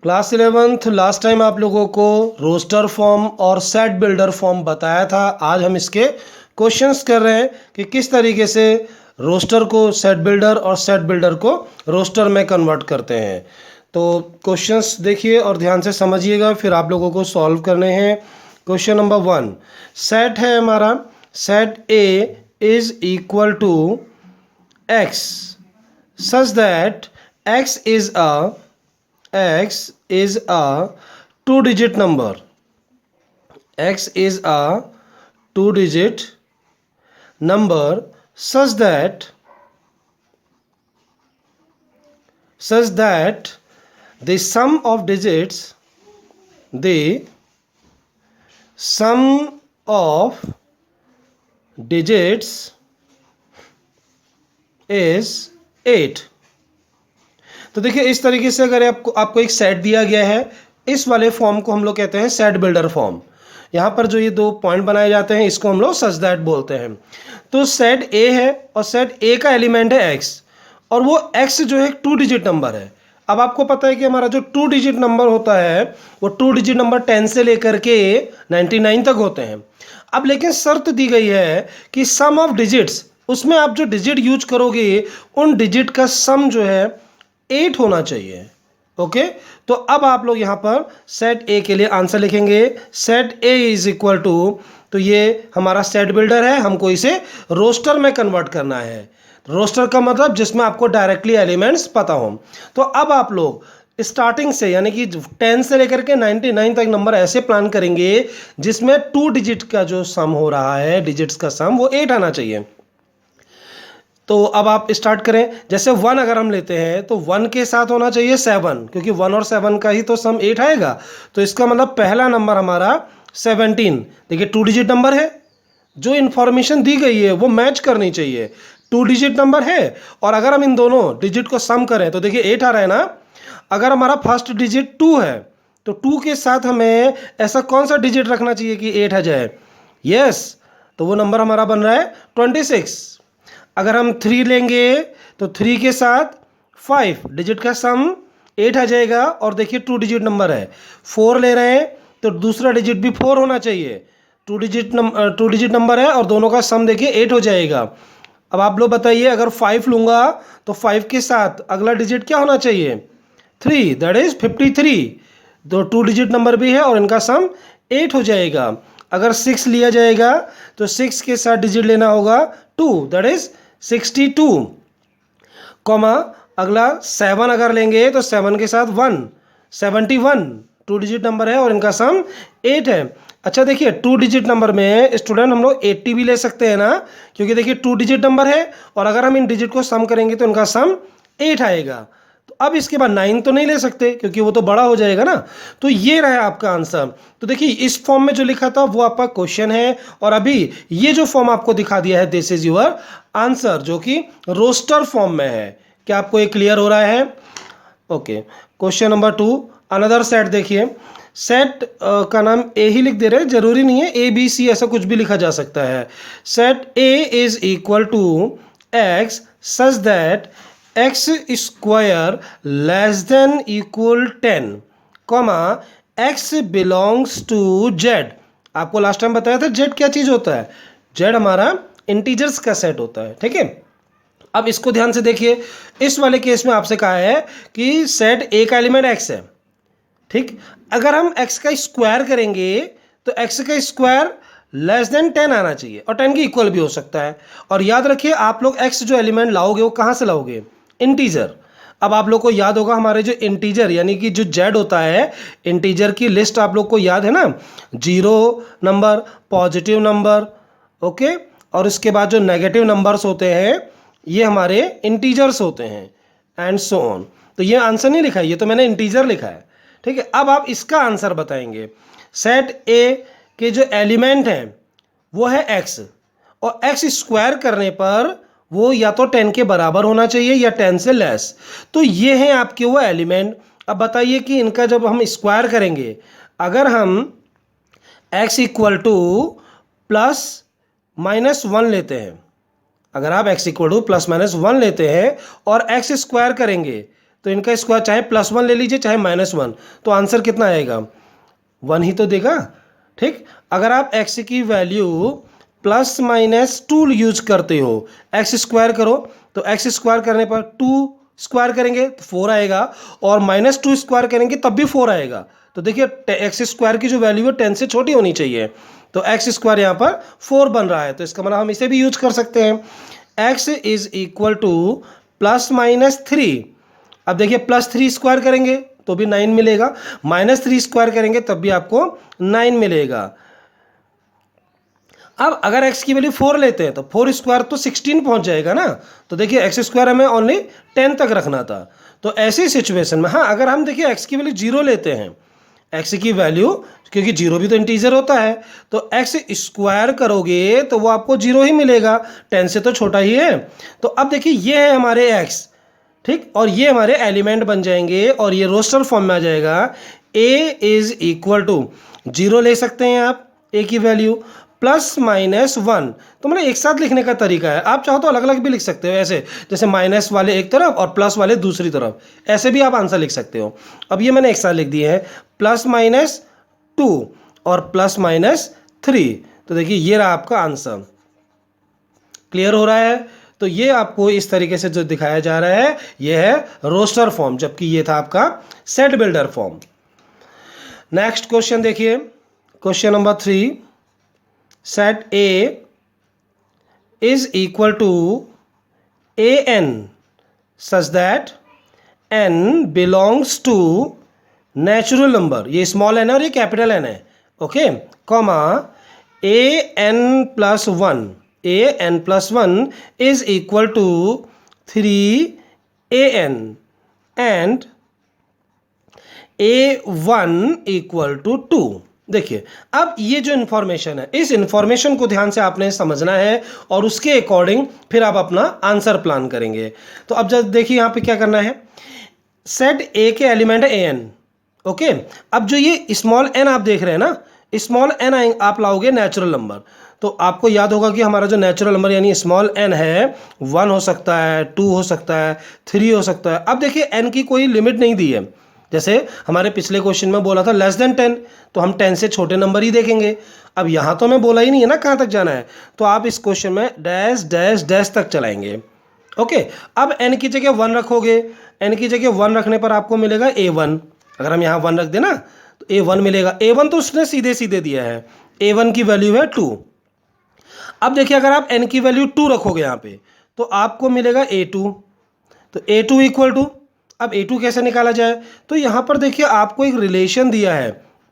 Class 11th last time आप लोगों को रोस्टर फॉर्म और सेट बिल्डर फॉर्म बताया था। आज हम इसके क्वेश्चंस कर रहे हैं कि किस तरीके से रोस्टर को सेट बिल्डर और सेट बिल्डर को रोस्टर में कन्वर्ट करते हैं। तो क्वेश्चंस देखिए और ध्यान से समझिएगा, फिर आप लोगों को सॉल्व करने हैं। क्वेश्चन नंबर 1, सेट है हमारा, set A is equal to x such that x is a two-digit number. X is a two-digit number such that the sum of digits is 8। तो देखिए इस तरीके से अगर आपको एक सेट दिया गया है, इस वाले फॉर्म को हम लोग कहते हैं सेट बिल्डर फॉर्म। यहाँ पर जो ये दो पॉइंट बनाए जाते हैं इसको हम लोग सच दैट बोलते हैं। तो सेट ए है और सेट ए का एलिमेंट है एक्स, और वो एक्स जो है एक 2 डिजिट नंबर है। अब आपको पता है कि हमारा जो 2 डिजिट नंबर होता है वो 2 डिजिट नंबर 10 से लेकर के 99 तक होते हैं। अब लेकिन शर्त दी गई है कि सम ऑफ डिजिट्स, उसमें आप जो डिजिट यूज करोगे उन डिजिट का सम जो है 8 होना चाहिए। ओके, तो अब आप लोग यहाँ पर सेट ए के लिए आंसर लिखेंगे। Set A is equal to, तो ये हमारा सेट बिल्डर है, हमको इसे रोस्टर में कन्वर्ट करना है। रोस्टर का मतलब जिसमें आपको डायरेक्टली एलिमेंट्स पता हो। तो अब आप लोग स्टार्टिंग से यानी कि 10 से लेकर के 99 तक नंबर ऐसे प्लान करेंगे जिसमें 2 डिजिट का जो सम हो रहा है, डिजिट्स का सम, वो 8 आना चाहिए। तो अब आप स्टार्ट करें। जैसे 1 अगर हम लेते हैं तो 1 के साथ होना चाहिए 7, क्योंकि 1 और 7 का ही तो सम 8 आएगा। तो इसका मतलब पहला नंबर हमारा 17। देखिए 2 डिजिट नंबर है, जो इन्फॉर्मेशन दी गई है वो मैच करनी चाहिए। 2 डिजिट नंबर है और अगर हम इन दोनों डिजिट को सम करें तो देखिए 8 आ रहा है ना। अगर हमारा फर्स्ट डिजिट 2 है तो 2 के साथ हमें ऐसा कौन सा डिजिट रखना चाहिए कि 8 आ जाए? यस, तो वो नंबर हमारा बन रहा है 26। अगर हम 3 लेंगे तो 3 के साथ 5 डिजिट का सम 8 आ जाएगा, और देखिए 2 डिजिट नंबर है। 4 ले रहे हैं तो दूसरा डिजिट भी 4 होना चाहिए। 2 डिजिट नंबर है और दोनों का सम देखिए 8 हो जाएगा। अब आप लोग बताइए, अगर 5 लूँगा तो 5 के साथ अगला डिजिट क्या होना चाहिए? 3, दैट इज 53। तो 2 डिजिट नंबर भी है और इनका सम 8 हो जाएगा। अगर 6 लिया जाएगा तो 6 के साथ डिजिट लेना होगा 2, दैट इज 62, कॉमा अगला 7 अगर लेंगे तो 7 के साथ 1, 71। 2 डिजिट नंबर है और इनका सम 8 है। अच्छा देखिए 2 डिजिट नंबर में स्टूडेंट हम लोग 80 भी ले सकते हैं ना, क्योंकि देखिए 2 डिजिट नंबर है और अगर हम इन डिजिट को सम करेंगे तो इनका सम 8 आएगा। तो अब इसके बाद 9 तो नहीं ले सकते क्योंकि वो तो बड़ा हो जाएगा ना। तो ये रहा आपका आंसर। तो देखिए इस फॉर्म में जो लिखा था वो आपका क्वेश्चन है, और अभी ये जो फॉर्म आपको दिखा दिया है दिस इज योर आंसर, जो कि रोस्टर फॉर्म में है। क्या आपको ये क्लियर हो रहा है? Okay, question number 2, another set देखिए। सेट का नाम ए ही लिख दे रहे हैं, जरूरी नहीं है ए बी सी ऐसा कुछ भी लिखा जा सकता है। Set A is equal to x such that x square less than equal 10, comma x belongs to Z. आपको लास्ट टाइम बताया था जेड क्या चीज़ होता है। जेड हमारा इंटीजर्स का सेट होता है, ठीक है। अब इसको ध्यान से देखिए, इस वाले केस में आपसे कहा है कि सेट ए का एलिमेंट एक्स है, ठीक। अगर हम एक्स का स्क्वायर करेंगे तो एक्स का स्क्वायर लेस देन 10 आना चाहिए और 10 के इक्वल भी हो सकता है। और याद रखिए आप लोग एक्स जो एलिमेंट लाओगे वो कहाँ से लाओगे? इंटीजर। अब आप लोग को याद होगा हमारे जो इंटीजर यानी कि जो जेड होता है, इंटीजर की लिस्ट आप लोग को याद है ना, 0 नंबर, पॉजिटिव नंबर, ओके, और उसके बाद जो नेगेटिव नंबर्स होते हैं ये हमारे इंटीजर्स होते हैं, एंड सो ऑन। तो ये आंसर नहीं लिखा है, ये तो मैंने इंटीजर लिखा है, ठीक है। अब आप इसका आंसर बताएंगे। सेट ए के जो एलिमेंट हैं वो है एक्स, और एक्स स्क्वायर करने पर वो या तो 10 के बराबर होना चाहिए या 10 से लेस। तो ये हैं आपके वो एलिमेंट। अब बताइए कि इनका जब हम स्क्वायर करेंगे, अगर हम x equal two plus minus 1 लेते हैं, अगर आप x equal two plus minus 1 लेते हैं और x स्क्वायर करेंगे तो इनका स्क्वायर चाहे +1 ले लीजिए चाहे -1, तो आंसर कितना आएगा? 1 ही तो देगा। ठीक, अगर आप x की वैल्यू +-2 यूज करते हो, x स्क्वायर करो तो x स्क्वायर करने पर 2 स्क्वायर करेंगे तो 4 आएगा, और -2 स्क्वायर करेंगे तब भी 4 आएगा। तो देखिए एक्स स्क्वायर की जो वैल्यू है 10 से छोटी होनी चाहिए, तो एक्स स्क्वायर यहाँ पर 4 बन रहा है, तो इसका मतलब हम इसे भी यूज कर सकते हैं। x is equal to +-3। अब देखिए +3 स्क्वायर करेंगे तो भी 9 मिलेगा, -3 स्क्वायर करेंगे तब भी आपको 9 मिलेगा। अब अगर x की वैल्यू 4 लेते हैं तो 4 स्क्वायर तो 16 पहुंच जाएगा ना। तो देखिए एक्स स्क्वायर हमें ओनली 10 तक रखना था। तो ऐसी सिचुएशन में हाँ, अगर हम देखिए x की वैल्यू 0 लेते हैं, x की वैल्यू, क्योंकि 0 भी तो इंटीजर होता है, तो x स्क्वायर करोगे तो वो आपको 0 ही मिलेगा, 10 से तो छोटा ही है। तो अब देखिए ये है हमारे x, ठीक, और ये हमारे एलिमेंट बन जाएंगे और ये रोस्टर फॉर्म में आ जाएगा। a इज इक्वल टू 0 ले सकते हैं आप a की वैल्यू, +-1, तो मतलब एक साथ लिखने का तरीका है। आप चाहो तो अलग अलग भी लिख सकते हो, ऐसे जैसे माइनस वाले एक तरफ और प्लस वाले दूसरी तरफ, ऐसे भी आप आंसर लिख सकते हो। अब ये मैंने एक साथ लिख दिए हैं, +-2 और +-3, तो देखिए ये रहा आपका आंसर। क्लियर हो रहा है? तो ये आपको इस तरीके से जो दिखाया जा रहा है ये है रोस्टर फॉर्म, जबकि ये था आपका set builder form. Next question देखिए, question number 3, set A is equal to an such that n belongs to natural number, ये स्मॉल n है और ये कैपिटल N है, okay, comma an+1 is equal to 3an and a1 equal to 2। देखिए अब ये जो इन्फॉर्मेशन है, इस इन्फॉर्मेशन को ध्यान से आपने समझना है और उसके अकॉर्डिंग फिर आप अपना आंसर प्लान करेंगे। तो अब जब देखिए यहाँ पे क्या करना है, सेट ए के एलिमेंट है an, ओके। अब जो ये स्मॉल n आप देख रहे हैं ना, स्मॉल n आप लाओगे नेचुरल नंबर, तो आपको याद होगा कि हमारा जो नेचुरल नंबर यानी स्मॉल n है 1 हो सकता है, 2 हो सकता है, 3 हो सकता है। अब देखिए n की कोई लिमिट नहीं दी है, जैसे हमारे पिछले क्वेश्चन में बोला था <10, तो हम 10 से छोटे नंबर ही देखेंगे। अब यहाँ तो मैं बोला ही नहीं है ना कहाँ तक जाना है, तो आप इस क्वेश्चन में डैश डैश डैश तक चलाएंगे, ओके। अब n की जगह 1 रखोगे, n की जगह 1 रखने पर आपको मिलेगा a1। अगर हम यहाँ 1 रख देना तो a1 मिलेगा, a1 तो उसने सीधे सीधे दिया है, a1 की वैल्यू है 2। अब देखिए अगर आप n की वैल्यू 2 रखोगे यहाँ पे तो आपको मिलेगा a2, तो a2 इक्वल टू, अब a2 कैसे निकाला जाए, तो यहाँ पर देखिए आपको एक रिलेशन दिया है,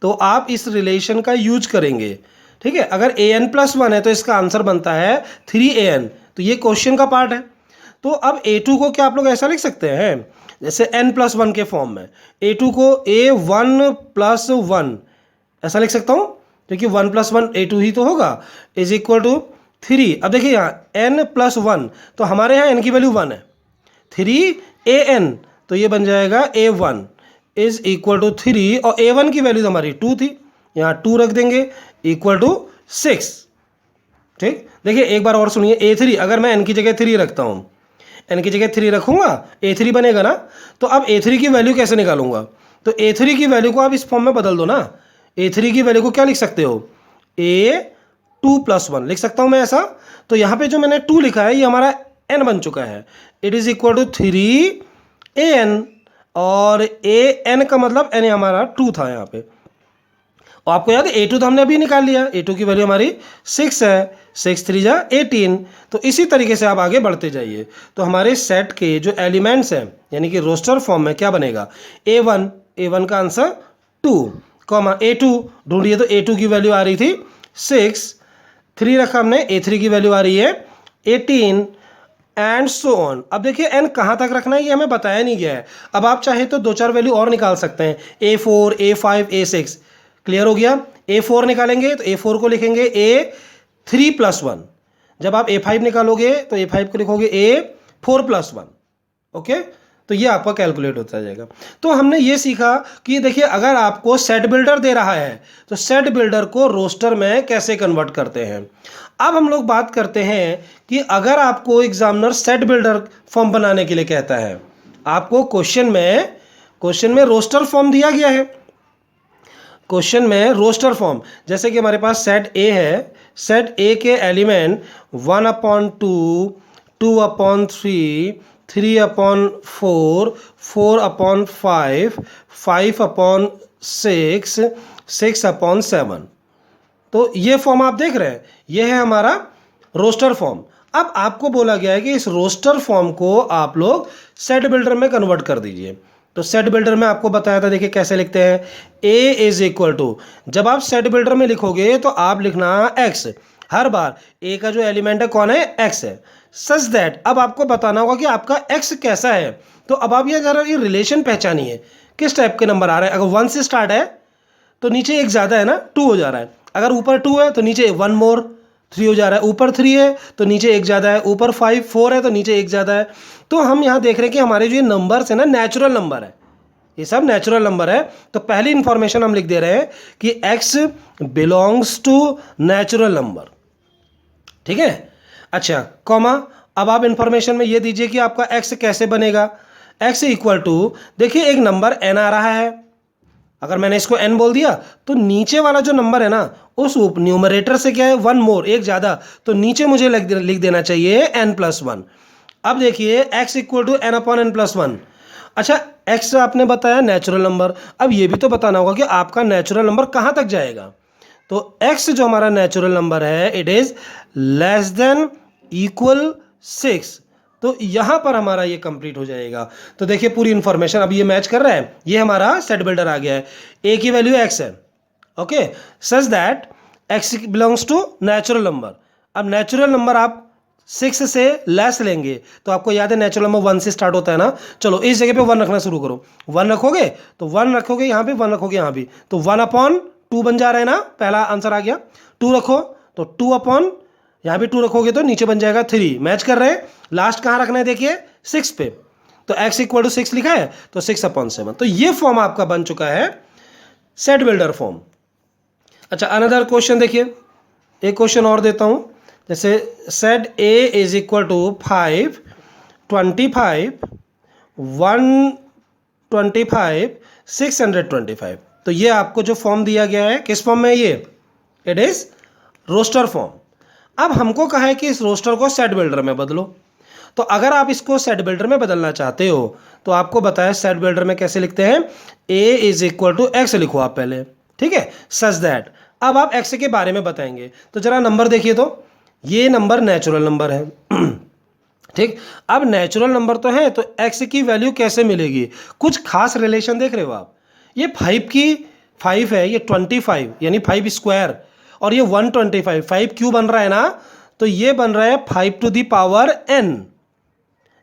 तो आप इस रिलेशन का यूज करेंगे, ठीक है। अगर an+1 है तो इसका आंसर बनता है 3an, तो ये क्वेश्चन का पार्ट है। तो अब a2 को क्या आप लोग ऐसा लिख सकते हैं जैसे n+1 के फॉर्म में, a2 को a1+1 ऐसा लिख सकता हूँ, क्योंकि 1+1 a2 ही तो होगा, इज इक्वल टू 3। अब देखिए यहाँ n+1, तो हमारे यहाँ n की वैल्यू 1 है, 3an, तो ये बन जाएगा a1 इज इक्वल टू 3, और a1 की वैल्यू तो हमारी 2 थी, यहाँ 2 रख देंगे इक्वल टू 6, ठीक। देखिए एक बार और सुनिए, a3 अगर मैं n की जगह 3 रखता हूँ, n की जगह 3 रखूँगा a3 बनेगा ना, तो अब a3 की वैल्यू कैसे निकालूंगा, तो a3 की वैल्यू को आप इस फॉर्म में बदल दो ना। a3 की वैल्यू को क्या लिख सकते हो, a2+1 लिख सकता हूँ मैं ऐसा। तो यहाँ पे जो मैंने 2 लिखा है ये हमारा n बन चुका है, it is equal to 3an, और an का मतलब n हमारा 2 था यहाँ पे, और आपको याद है a2 तो हमने अभी निकाल लिया, a2 की वैल्यू हमारी 6 है, 6 3 जा 18। तो इसी तरीके से आप आगे बढ़ते जाइए। तो हमारे सेट के जो एलिमेंट्स हैं यानी कि रोस्टर फॉर्म में क्या बनेगा, a1 का आंसर 2, a2 ढूंढिए, तो a2 की वैल्यू आ रही थी 6, 3 रखा हमने, a3 की वैल्यू आ रही है 18 एंड सो ऑन। अब देखिए n कहाँ तक रखना है ये हमें बताया नहीं गया है। अब आप चाहे तो 2-4 वैल्यू और निकाल सकते हैं, a4, a5, a6। क्लियर हो गया, a4 निकालेंगे तो a4 को लिखेंगे a3+1, जब आप a5 निकालोगे तो a5 को लिखोगे a4+1, ओके। तो ये आपका कैलकुलेट होता जाएगा। तो हमने ये सीखा कि देखिए अगर आपको सेट बिल्डर दे रहा है तो सेट बिल्डर को रोस्टर में कैसे कन्वर्ट करते हैं। अब हम लोग बात करते हैं कि अगर आपको एग्जामिनर सेट बिल्डर फॉर्म बनाने के लिए कहता है, आपको क्वेश्चन में रोस्टर फॉर्म दिया गया है। क्वेश्चन में रोस्टर फॉर्म, जैसे कि हमारे पास सेट ए है, सेट ए के एलिमेंट 1/2, 2/3, 3/4, 4/5, 5/6, 6/7। तो ये फॉर्म आप देख रहे हैं, ये है हमारा रोस्टर फॉर्म। अब आपको बोला गया है कि इस रोस्टर फॉर्म को आप लोग सेट बिल्डर में कन्वर्ट कर दीजिए। तो सेट बिल्डर में आपको बताया था, देखिए कैसे लिखते हैं। ए इज इक्वल टू, जब आप सेट बिल्डर में लिखोगे तो आप लिखना एक्स, हर बार ए का जो एलिमेंट है कौन है, एक्स है। सच दैट, अब आपको बताना होगा कि आपका एक्स कैसा है। तो अब आप ये जरा ये रिलेशन पहचानिए, किस टाइप के नंबर आ रहे हैं। अगर 1 से स्टार्ट है तो नीचे एक ज़्यादा है ना, 2 हो जा रहा है। अगर ऊपर 2 है तो नीचे 1 मोर 3 हो जा रहा है। ऊपर 3 है तो नीचे एक ज़्यादा है। ऊपर 4 है तो नीचे एक ज़्यादा है। तो हम यहाँ देख रहे हैं कि हमारे जो ये नंबर्स है ना, नेचुरल नंबर है, ये सब नेचुरल नंबर है। तो पहली इंफॉर्मेशन हम लिख दे रहे हैं कि x belongs to natural number, ठीक है। अच्छा, कॉमा, अब आप इंफॉर्मेशन में ये दीजिए कि आपका x कैसे बनेगा। x इक्वल टू, देखिए एक नंबर n आ रहा है, अगर मैंने इसको n बोल दिया तो नीचे वाला जो नंबर है ना, उस न्यूमरेटर से क्या है, 1 मोर, एक ज़्यादा, तो नीचे मुझे लिख देना चाहिए n+1। अब देखिए x इक्वल टू n/n+1। अच्छा, x आपने बताया नेचुरल नंबर, अब ये भी तो बताना होगा कि आपका नेचुरल नंबर कहाँ तक जाएगा। तो x जो हमारा नेचुरल नंबर है, it is less than equal 6। तो यहाँ पर हमारा ये कंप्लीट हो जाएगा। तो देखिए पूरी इंफॉर्मेशन अब ये मैच कर रहा है, ये हमारा सेट बिल्डर आ गया है। a की वैल्यू x है, okay, such that x belongs to natural number. अब नेचुरल नंबर आप 6 से लेस लेंगे, तो आपको याद है नेचुरल नंबर 1 से स्टार्ट होता है ना। चलो इस जगह पे 1 रखना शुरू करो। 1 रखोगे तो 1 रखोगे यहाँ पे, 1 रखोगे यहाँ भी, तो 1/2 बन जा रहा है ना, पहला आंसर आ गया। 2 रखो तो 2 यहाँ भी 2 रखोगे तो नीचे बन जाएगा 3, मैच कर रहे हैं। लास्ट कहाँ रखना है, देखिए 6 पे, तो x इक्वल टू 6 लिखा है तो 6/7। तो ये फॉर्म आपका बन चुका है सेट बिल्डर फॉर्म। अच्छा, अनदर क्वेश्चन देखिए, एक क्वेश्चन और देता हूँ। जैसे set a is equal to 5, 25, 125, 625। तो ये आपको जो फॉर्म दिया गया है, किस फॉर्म में है ये, इट इज रोस्टर फॉर्म। अब हमको कहा है कि इस रोस्टर को सेट बिल्डर में बदलो। तो अगर आप इसको सेट बिल्डर में बदलना चाहते हो तो आपको बताया सेट बिल्डर में कैसे लिखते हैं। a is equal to x लिखो आप पहले, ठीक है, सच दैट। अब आप x के बारे में बताएंगे, तो जरा नंबर देखिए, तो ये नंबर नेचुरल नंबर है ठीक। अब नेचुरल नंबर तो है, तो x की वैल्यू कैसे मिलेगी, कुछ खास रिलेशन देख रहे हो आप। ये 5 है, ये 25 यानी 5 स्क्वायर, और ये 125, 5 क्यों बन रहा है ना, तो ये बन रहा है 5 टू द पावर n।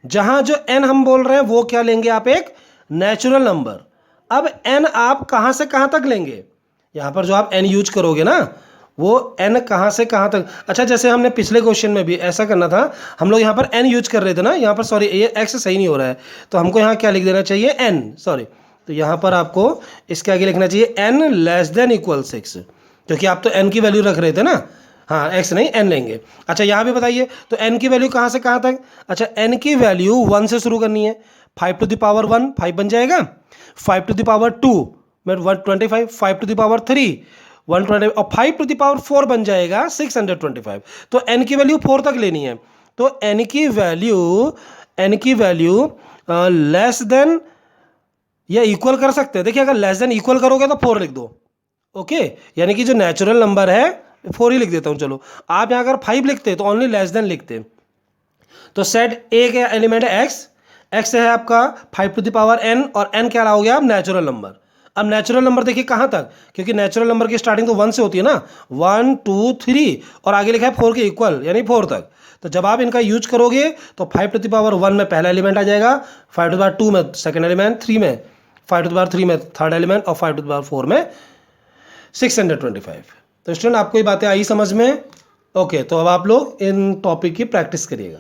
जहां जो n हम बोल रहे हैं वो क्या लेंगे आप, एक नेचुरल नंबर। अब n आप कहां से कहां तक लेंगे, यहां पर जो आप n यूज करोगे ना, वो n कहां से कहां तक। अच्छा, जैसे हमने पिछले क्वेश्चन में भी ऐसा करना था, हम लोग यहां पर n यूज कर रहे थे ना, यहां पर सॉरी ये x सही नहीं हो रहा है, तो हमको यहां क्या लिख देना चाहिए, n, सॉरी। तो यहां पर आपको इसके आगे लिखना चाहिए n लेस देन इक्वल 6, क्योंकि आप तो n की वैल्यू रख रहे थे ना, हाँ x नहीं n लेंगे। अच्छा, यहाँ भी बताइए, तो n की वैल्यू कहाँ से कहाँ तक। अच्छा, n की वैल्यू 1 से शुरू करनी है, 5 टू द पावर 1 5 बन जाएगा, 5 टू द पावर 2 में 125, 5 टू द पावर 3 120, और 5 टू द पावर 4 बन जाएगा 625। तो n की वैल्यू 4 तक लेनी है, तो n की वैल्यू लेस देन या इक्वल कर सकते हैं। देखिए अगर लेस देन इक्वल करोगे तो 4 लिख दो, ओके, यानी कि जो नेचुरल नंबर है 4 ही लिख देता हूं। चलो, आप यहां अगर 5 लिखते तो ओनली लेस देन लिखते। तो सेट ए का एलिमेंट है x है आपका 5 टू द पावर n, और n क्या हो गया, आप नेचुरल नंबर। अब नेचुरल नंबर देखिए कहां तक, क्योंकि नेचुरल नंबर की स्टार्टिंग तो 1 से होती है ना, 1 2 3, और आगे लिखा है 4 के इक्वल यानी 4 तक। तो जब आप इनका यूज करोगे तो 5 टू द पावर 1 में पहला एलिमेंट आ जाएगा, 5 टू द पावर 2 में सेकंड एलिमेंट, 3 में 5 टू द पावर 3 में थर्ड एलिमेंट, और 5 टू द पावर 4 में 625। तो स्टूडेंट आपको ये बातें आई समझ में, ओके। तो अब आप लोग इन टॉपिक की प्रैक्टिस करिएगा।